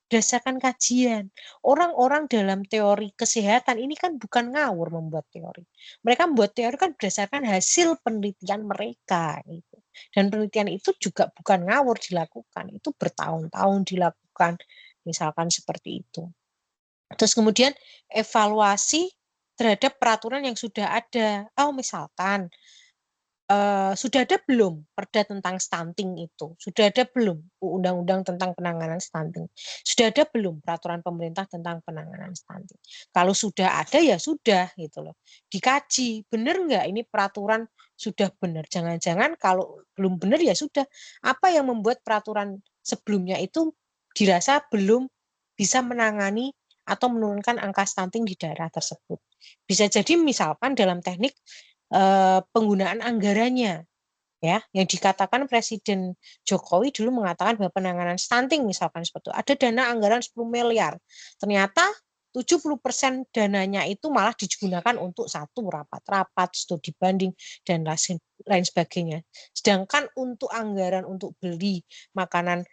berdasarkan kajian. Orang-orang dalam teori kesehatan ini kan bukan ngawur membuat teori. Mereka membuat teori kan berdasarkan hasil penelitian mereka. Gitu. Dan penelitian itu juga bukan ngawur dilakukan, itu bertahun-tahun dilakukan, misalkan seperti itu. Terus kemudian evaluasi terhadap peraturan yang sudah ada. Oh, misalkan sudah ada belum perda tentang stunting itu? Sudah ada belum undang-undang tentang penanganan stunting? Sudah ada belum peraturan pemerintah tentang penanganan stunting? Kalau sudah ada ya sudah gitu loh. Dikaji, benar nggak ini peraturan sudah benar? Jangan-jangan kalau belum benar ya sudah. Apa yang membuat peraturan sebelumnya itu dirasa belum bisa menangani atau menurunkan angka stunting di daerah tersebut? Bisa jadi misalkan dalam teknik penggunaan anggarannya ya yang dikatakan Presiden Jokowi dulu mengatakan bahwa penanganan stunting misalkan seperti itu ada dana anggaran 10 miliar ternyata 70% dananya itu malah digunakan untuk satu rapat-rapat, studi banding dan lain sebagainya. Sedangkan untuk anggaran untuk beli makanan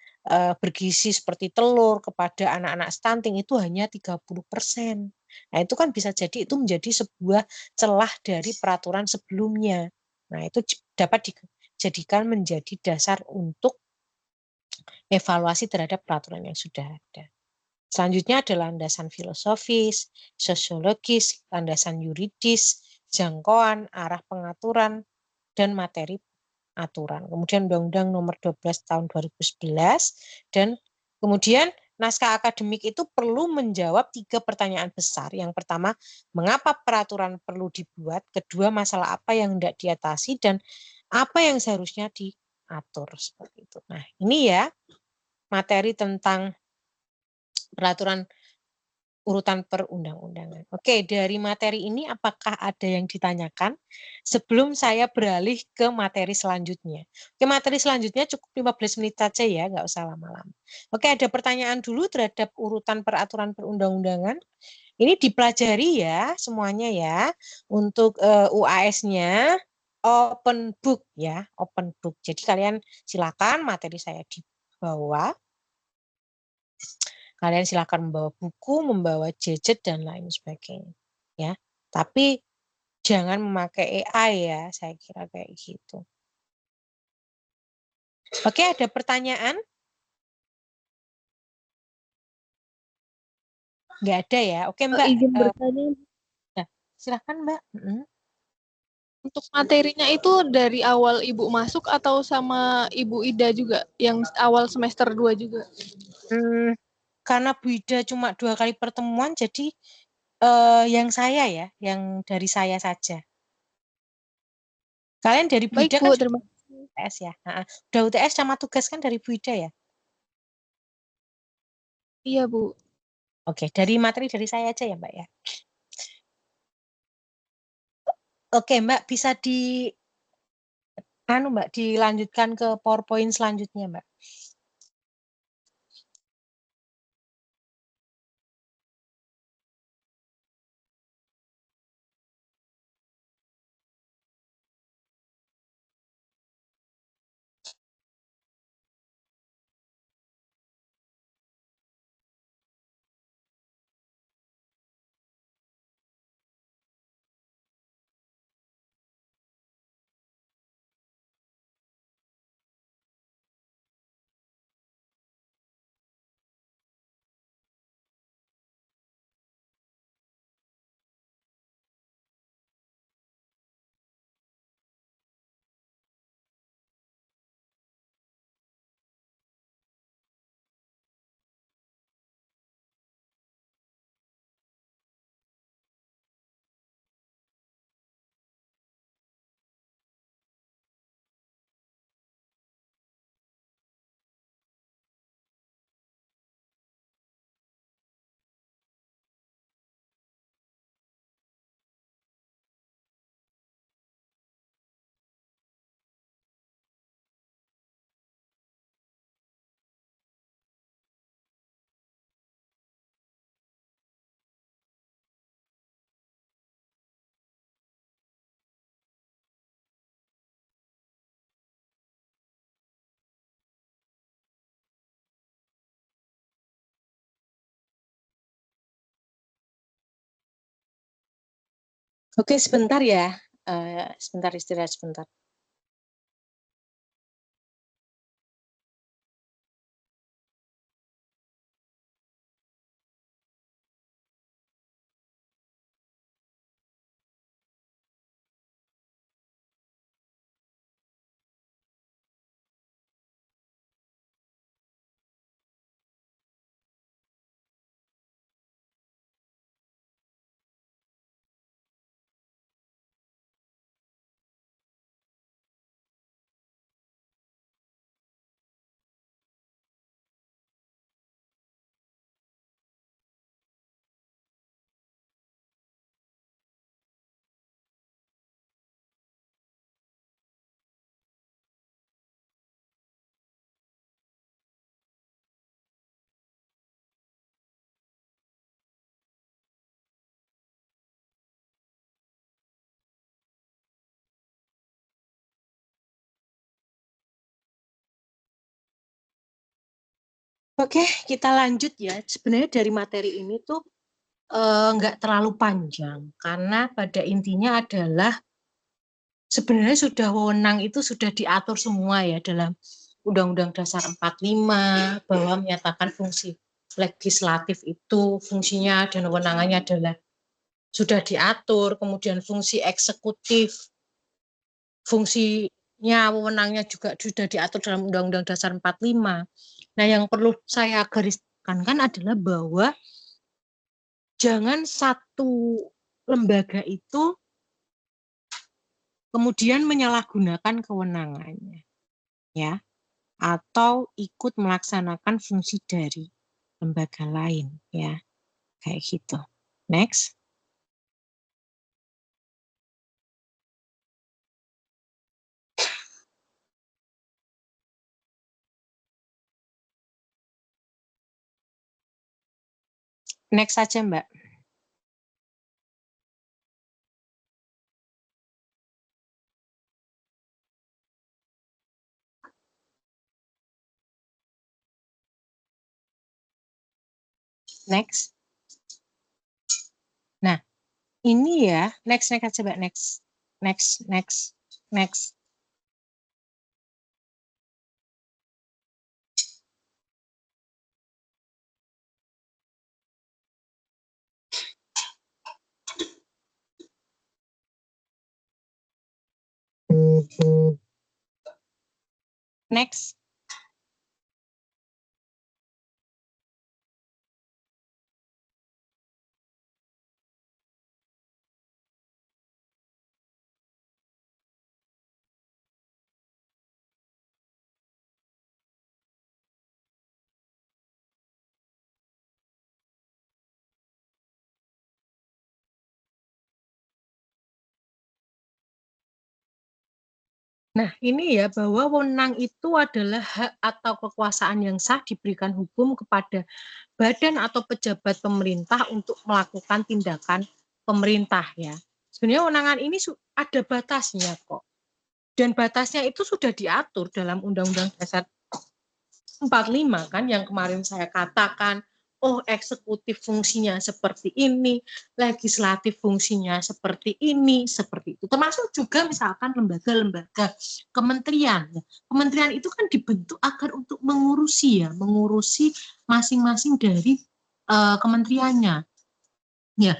bergizi seperti telur kepada anak-anak stunting itu hanya 30%. Nah, itu kan bisa jadi itu menjadi sebuah celah dari peraturan sebelumnya. Nah, itu dapat dijadikan menjadi dasar untuk evaluasi terhadap peraturan yang sudah ada. Selanjutnya adalah landasan filosofis, sosiologis, landasan yuridis, jangkauan, arah pengaturan, dan materi aturan. Kemudian Undang-Undang Nomor 12 Tahun 2011 dan kemudian naskah akademik itu perlu menjawab 3 pertanyaan besar. Yang pertama, mengapa peraturan perlu dibuat? Kedua, masalah apa yang hendak diatasi dan apa yang seharusnya diatur seperti itu. Nah, ini ya materi tentang peraturan urutan perundang-undangan. Oke, dari materi ini apakah ada yang ditanyakan sebelum saya beralih ke materi selanjutnya? Oke, materi selanjutnya cukup 15 menit saja ya, nggak usah lama-lama. Oke, ada pertanyaan dulu terhadap urutan peraturan perundang-undangan. Ini dipelajari ya semuanya ya. Untuk UAS-nya open book ya, open book. Jadi kalian silakan materi saya di bawah. Kalian silakan membawa buku, membawa gadget dan lain sebagainya. Ya, tapi jangan memakai AI ya, saya kira kayak gitu. Oke, ada pertanyaan? Nggak ada ya. Oke, Mbak. Izin bertanya, Ya, silakan Mbak. untuk materinya itu dari awal Ibu masuk atau sama Ibu Ida juga, yang awal semester 2 juga? Karena Bu Ida cuma 2 kali pertemuan, jadi yang saya ya, yang dari saya saja. Kalian dari Bu Baik Ida kan Bu, sudah terima kasih. UTS ya. Udah UTS sama tugas kan dari Bu Ida ya. Iya Bu. Oke, dari materi dari saya aja ya Mbak ya. Oke Mbak, bisa Mbak dilanjutkan ke PowerPoint selanjutnya Mbak. Oke, sebentar ya. Sebentar, istirahat sebentar. Oke, kita lanjut ya. Sebenarnya dari materi ini tuh nggak terlalu panjang, karena pada intinya adalah sebenarnya sudah wewenang itu sudah diatur semua ya dalam Undang-Undang Dasar 45, bahwa menyatakan fungsi legislatif itu fungsinya dan wewenangannya adalah sudah diatur, kemudian fungsi eksekutif, fungsinya, wewenangnya juga sudah diatur dalam Undang-Undang Dasar 45. Nah, yang perlu saya garis tekankan adalah bahwa jangan satu lembaga itu kemudian menyalahgunakan kewenangannya, ya, atau ikut melaksanakan fungsi dari lembaga lain, ya, kayak gitu. Next. Next saja, Mbak. Next. Nah, ini ya, next aja, Mbak, next. Next. Next. Nah, ini ya, bahwa wewenang itu adalah hak atau kekuasaan yang sah diberikan hukum kepada badan atau pejabat pemerintah untuk melakukan tindakan pemerintah, ya. Sebenarnya wewenang ini ada batasnya kok. Dan batasnya itu sudah diatur dalam Undang-Undang Dasar 45 kan, yang kemarin saya katakan, oh eksekutif fungsinya seperti ini, legislatif fungsinya seperti ini, seperti itu. Termasuk juga misalkan lembaga-lembaga kementerian. Kementerian itu kan dibentuk agar untuk mengurusi masing-masing dari kementeriannya. Ya,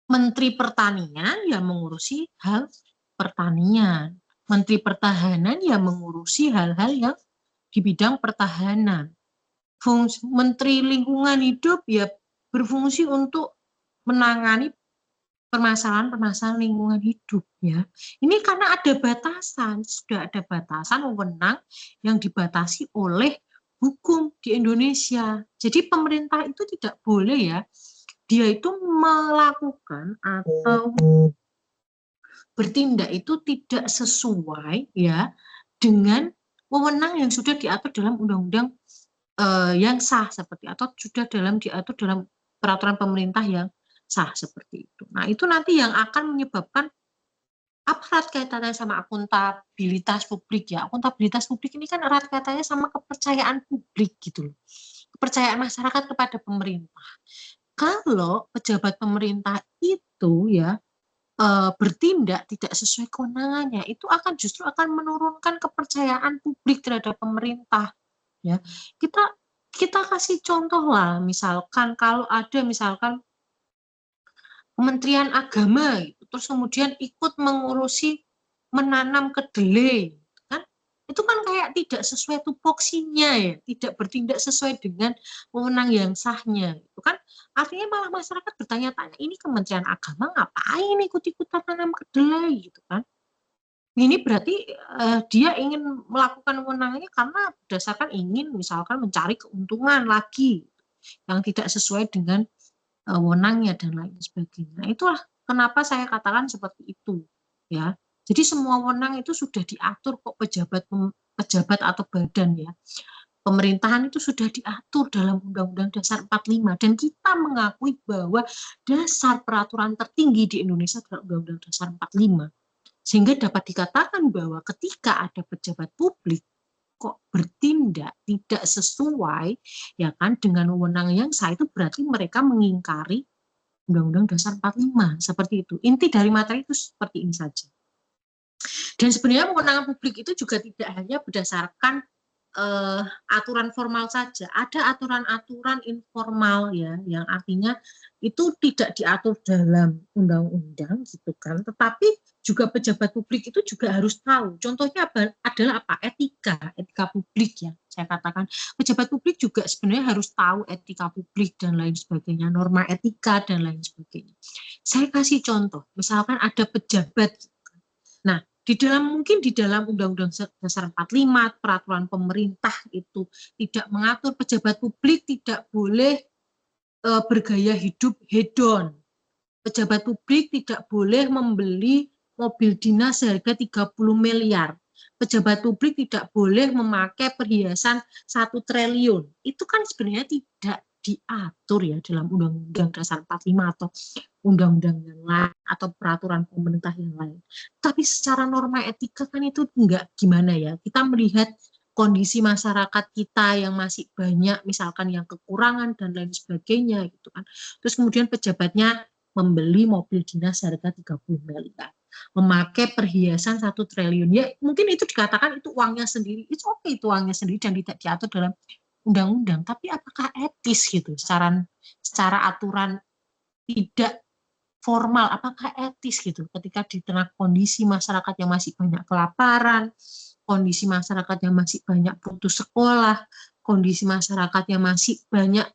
Menteri Pertanian ya mengurusi hal pertanian. Menteri Pertahanan ya mengurusi hal-hal yang di bidang pertahanan. Menteri Lingkungan Hidup ya berfungsi untuk menangani permasalahan-permasalahan lingkungan hidup, ya. Ini karena ada batasan, sudah ada batasan wewenang yang dibatasi oleh hukum di Indonesia. Jadi pemerintah itu tidak boleh ya, dia itu melakukan atau bertindak itu tidak sesuai ya dengan wewenang yang sudah diatur dalam undang-undang yang sah seperti, atau sudah diatur dalam peraturan pemerintah yang sah seperti itu. Nah, itu nanti yang akan menyebabkan apa erat kaitannya sama akuntabilitas publik ya. Akuntabilitas publik ini kan erat kaitannya sama kepercayaan publik gitu loh. Kepercayaan masyarakat kepada pemerintah. Kalau pejabat pemerintah itu ya bertindak tidak sesuai kewenangannya, itu akan justru akan menurunkan kepercayaan publik terhadap pemerintah, ya. Kita kita kasih contoh lah, misalkan kalau ada misalkan Kementerian Agama gitu, terus kemudian ikut mengurusi menanam kedelai, kan? Itu kan kayak tidak sesuai tupoksinya ya, tidak bertindak sesuai dengan wewenang yang sahnya, itu kan artinya malah masyarakat bertanya-tanya, ini Kementerian Agama ngapain ikut-ikutan tanam kedelai gitu kan? Ini berarti dia ingin melakukan wewenangnya karena berdasarkan ingin misalkan mencari keuntungan lagi yang tidak sesuai dengan wewenangnya dan lain sebagainya. Nah, itulah kenapa saya katakan seperti itu, ya. Jadi semua wewenang itu sudah diatur kok pejabat atau badan ya. Pemerintahan itu sudah diatur dalam Undang-Undang Dasar 45 dan kita mengakui bahwa dasar peraturan tertinggi di Indonesia adalah Undang-Undang Dasar 45. Sehingga dapat dikatakan bahwa ketika ada pejabat publik kok bertindak tidak sesuai ya kan dengan wewenang yang sah, itu berarti mereka mengingkari Undang-Undang Dasar 45 seperti itu. Inti dari materi itu seperti ini saja. Dan sebenarnya kewenangan publik itu juga tidak hanya berdasarkan aturan formal saja, ada aturan-aturan informal ya, yang artinya itu tidak diatur dalam undang-undang gitu kan, tetapi juga pejabat publik itu juga harus tahu. Contohnya adalah apa? Etika publik ya. Saya katakan pejabat publik juga sebenarnya harus tahu etika publik dan lain sebagainya, norma etika dan lain sebagainya. Saya kasih contoh, misalkan ada pejabat. Nah, mungkin di dalam Undang-Undang Dasar 45 peraturan pemerintah itu tidak mengatur pejabat publik tidak boleh bergaya hidup hedon. Pejabat publik tidak boleh membeli mobil dinas seharga 30 miliar. Pejabat publik tidak boleh memakai perhiasan 1 triliun. Itu kan sebenarnya tidak diatur ya dalam Undang-Undang Dasar 45 atau undang-undang yang lain atau peraturan pemerintah yang lain. Tapi secara norma etika kan itu enggak gimana ya. Kita melihat kondisi masyarakat kita yang masih banyak misalkan yang kekurangan dan lain sebagainya gitu kan. Terus kemudian pejabatnya membeli mobil dinas harga 30 miliar. Memakai perhiasan 1 triliun. Ya mungkin itu dikatakan itu uangnya sendiri. Itu oke itu uangnya sendiri dan tidak diatur dalam undang-undang. Tapi apakah etis gitu secara aturan tidak formal, apakah etis gitu ketika di tengah kondisi masyarakat yang masih banyak kelaparan, kondisi masyarakat yang masih banyak putus sekolah, kondisi masyarakat yang masih banyak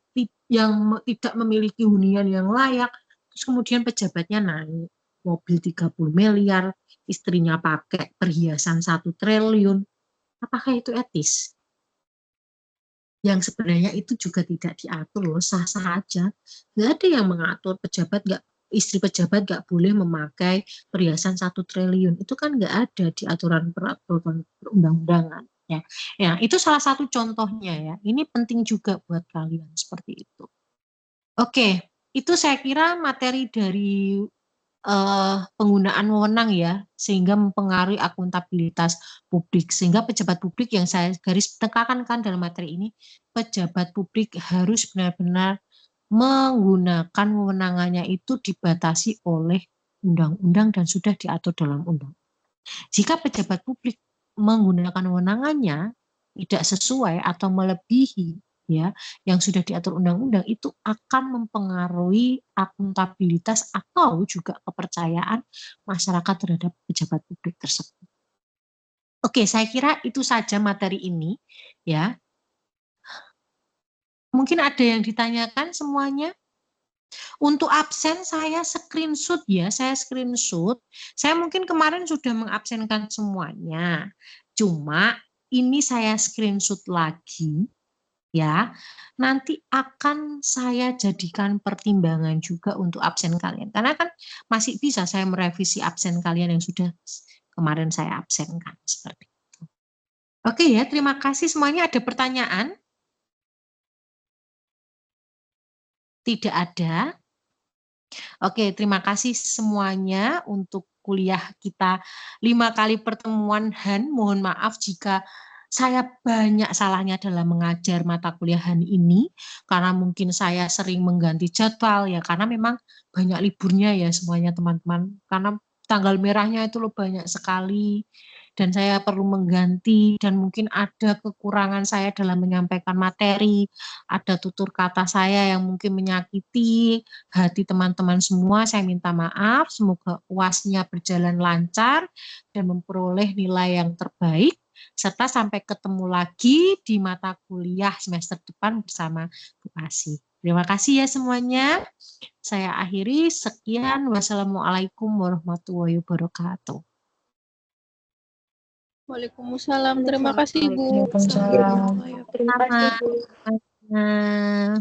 yang tidak memiliki hunian yang layak, terus kemudian pejabatnya naik mobil 30 miliar, istrinya pakai perhiasan 1 triliun, apakah itu etis? Yang sebenarnya itu juga tidak diatur loh, sah-sah aja. Nggak ada yang mengatur istri pejabat nggak boleh memakai perhiasan 1 triliun. Itu kan nggak ada di aturan peraturan perundang-undangan. Ya. Ya, itu salah satu contohnya ya. Ini penting juga buat kalian seperti itu. Oke, itu saya kira materi dari penggunaan wewenang ya, sehingga mempengaruhi akuntabilitas publik. Sehingga pejabat publik yang saya garis tekankan dalam materi ini, pejabat publik harus benar-benar menggunakan wewenangannya itu dibatasi oleh undang-undang dan sudah diatur dalam undang. Jika pejabat publik menggunakan wewenangannya tidak sesuai atau melebihi ya yang sudah diatur undang-undang, itu akan mempengaruhi akuntabilitas atau juga kepercayaan masyarakat terhadap pejabat publik tersebut. Oke, saya kira itu saja materi ini ya. Mungkin ada yang ditanyakan semuanya? Untuk absen saya screenshot ya, saya screenshot. Saya mungkin kemarin sudah mengabsenkan semuanya. Cuma ini saya screenshot lagi ya. Nanti akan saya jadikan pertimbangan juga untuk absen kalian. Karena kan masih bisa saya merevisi absen kalian yang sudah kemarin saya absenkan seperti itu. Oke ya, terima kasih semuanya. Ada pertanyaan? Tidak ada. Oke, terima kasih semuanya untuk kuliah kita 5 kali pertemuan Han. Mohon maaf jika saya banyak salahnya dalam mengajar mata kuliahan ini, karena mungkin saya sering mengganti jadwal ya, karena memang banyak liburnya ya semuanya teman-teman, karena tanggal merahnya itu loh banyak sekali, dan saya perlu mengganti, dan mungkin ada kekurangan saya dalam menyampaikan materi, ada tutur kata saya yang mungkin menyakiti hati teman-teman semua, saya minta maaf, semoga UASnya berjalan lancar, dan memperoleh nilai yang terbaik, serta sampai ketemu lagi di mata kuliah semester depan bersama Bu Asih. Terima kasih ya semuanya. Saya akhiri. Sekian. Wassalamualaikum warahmatullahi wabarakatuh. Waalaikumsalam. Terima kasih, Ibu. Waalaikumsalam. Terima kasih, Bu. Sama.